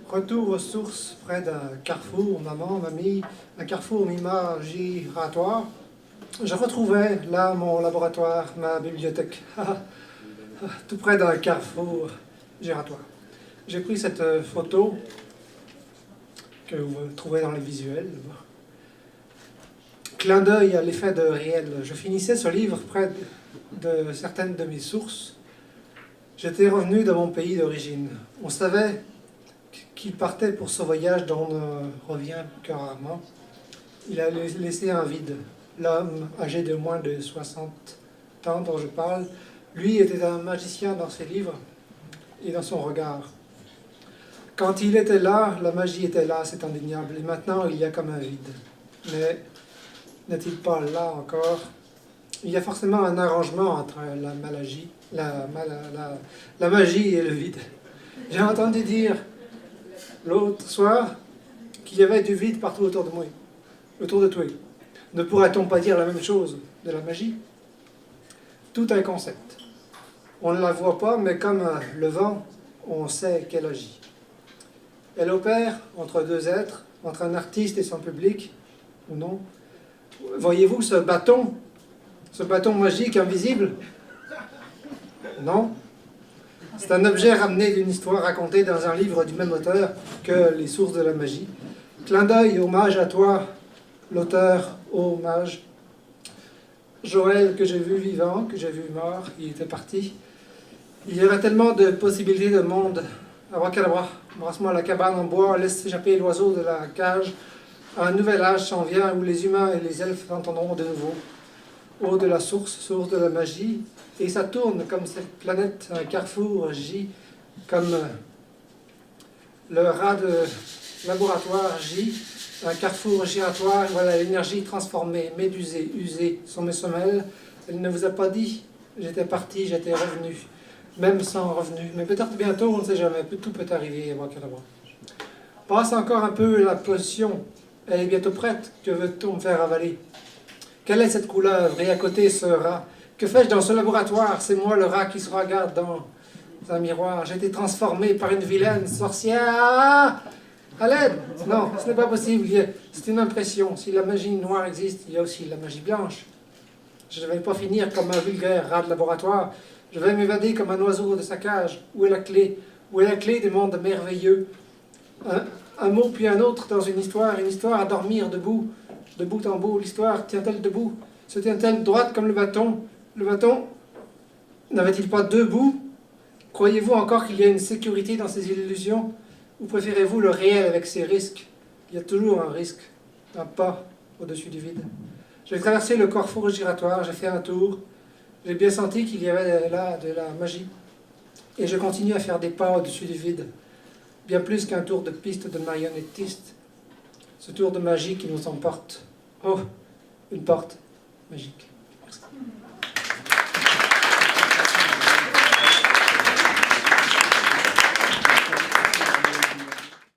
Retour aux sources près d'un carrefour, maman m'a mis un carrefour mi-giratoire. Je retrouvais là mon laboratoire, ma bibliothèque, tout près d'un carrefour giratoire. J'ai pris cette photo que vous trouvez dans les visuels. Clin d'œil à l'effet de réel. Je finissais ce livre près de certaines de mes sources. J'étais revenu de mon pays d'origine. On savait qu'il partait pour ce voyage dont on ne revient que rarement. Il a laissé un vide. L'homme âgé de moins de 60 ans dont je parle, lui était un magicien dans ses livres et dans son regard. Quand il était là, la magie était là, c'est indéniable. Et maintenant, il y a comme un vide. Mais n'est-il pas là encore? Il y a forcément un arrangement entre la magie et le vide. J'ai entendu dire l'autre soir qu'il y avait du vide partout autour de moi, autour de toi. Ne pourrait-on pas dire la même chose de la magie? Tout un concept. On ne la voit pas, mais comme le vent, on sait qu'elle agit. Elle opère entre deux êtres, entre un artiste et son public, ou non. Voyez-vous ce bâton magique invisible? Non. C'est un objet ramené d'une histoire racontée dans un livre du même auteur que Les sources de la magie. Clin d'œil, hommage à toi, l'auteur, hommage. Joël, que j'ai vu vivant, que j'ai vu mort, il était parti. Il y aurait tellement de possibilités de monde. Abracadabra, embrasse-moi la cabane en bois, laisse échapper l'oiseau de la cage. Un nouvel âge s'en vient où les humains et les elfes s'entendront de nouveau. Eau de la source de la magie. Et ça tourne comme cette planète, un carrefour J, comme le rat de laboratoire J, un carrefour giratoire, voilà l'énergie transformée, médusée, usée, sur mes semelles. Elle ne vous a pas dit, j'étais parti, j'étais revenu, même sans revenu. Mais peut-être bientôt, on ne sait jamais, tout peut arriver, abracadabra. Passe encore un peu la potion, elle est bientôt prête, que veut-on me faire avaler? Quelle est cette couleuvre? Et à côté ce rat. Que fais-je dans ce laboratoire? C'est moi le rat qui se regarde dans un miroir. J'ai été transformé par une vilaine sorcière. À l'aide! Non, ce n'est pas possible. C'est une impression. Si la magie noire existe, il y a aussi la magie blanche. Je ne vais pas finir comme un vulgaire rat de laboratoire. Je vais m'évader comme un oiseau de sa cage. Où est la clé? Où est la clé des mondes merveilleux? Un mot puis un autre dans une histoire à dormir debout. De bout en bout, l'histoire tient-elle debout? Se tient-elle droite comme le bâton? Le bâton n'avait-il pas deux bouts? Croyez-vous encore qu'il y a une sécurité dans ces illusions? Ou préférez-vous le réel avec ses risques? Il y a toujours un risque, un pas au-dessus du vide. J'ai traversé le carrefour giratoire, j'ai fait un tour. J'ai bien senti qu'il y avait là de la magie. Et je continue à faire des pas au-dessus du vide. Bien plus qu'un tour de piste de marionnettiste. Ce tour de magie qui nous emporte. Oh, une porte magique. Merci.